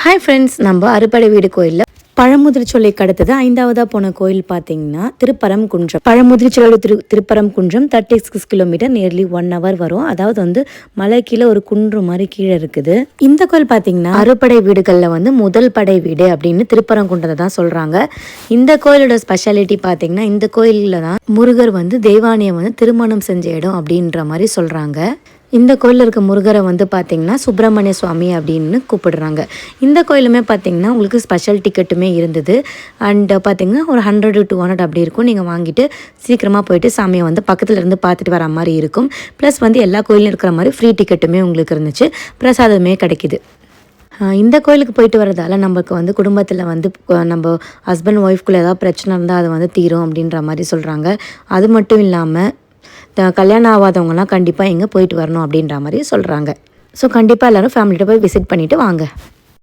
Hi friends, நம்ம அறுபடை வீடு கோயிலில் பழமுதிர்ச்சோலைக்கு அடுத்தது 5ஆவதா போன கோயில் பார்த்தீங்கன்னா Thiruparankundram. Pazhamudircholai Thiruparankundram 36 kilometre, nearly 1 hour வரும். அதாவது வந்து மலை கீழே ஒரு குன்று மாதிரி கீழே இருக்குது. இந்த கோயில் பார்த்தீங்கன்னா அறுபடை வீடுகளில் முதல் படை வீடு அப்படின்னு திருப்பரங்குன்றத்தை தான் சொல்கிறாங்க. இந்த கோயிலோட ஸ்பெஷாலிட்டி பார்த்தீங்கன்னா இந்த கோயிலில் தான் முருகர் தெய்வானியை திருமணம் செஞ்ச இடம் அப்படின்ற மாதிரி சொல்கிறாங்க. இந்த கோயிலில் இருக்க முருகரை பார்த்திங்கன்னா சுப்பிரமணிய சுவாமி அப்படின்னு கூப்பிடுறாங்க. இந்த கோயிலுமே பார்த்திங்கன்னா உங்களுக்கு ஸ்பெஷல் டிக்கெட்டுமே இருந்தது. அண்ட் பார்த்திங்கன்னா ஒரு 100 to 200 அப்படி இருக்கும். நீங்கள் வாங்கிட்டு சீக்கிரமாக போயிட்டு சாமியை பக்கத்தில் இருந்து பார்த்துட்டு வர மாதிரி இருக்கும். ப்ளஸ் எல்லா கோயிலும் இருக்கிற மாதிரி ஃப்ரீ டிக்கெட்டுமே உங்களுக்கு இருந்துச்சு. பிரசாதமே கிடைக்கிது. இந்த கோயிலுக்கு போயிட்டு வரதால நமக்கு குடும்பத்தில் நம்ம ஹஸ்பண்ட் ஒய்ஃப்குள்ளே ஏதாவது பிரச்சனை இருந்தால் அது தீரும் அப்படின்ற மாதிரி சொல்கிறாங்க. அது மட்டும் இல்லாமல் கல்யாணம் ஆகாதவங்கலாம் கண்டிப்பாக எங்கே போயிட்டு வரணும் அப்படின்ற மாதிரி சொல்கிறாங்க. ஸோ கண்டிப்பாக எல்லோரும் ஃபேமிலிகிட்ட போய் விசிட் பண்ணிவிட்டு வாங்க.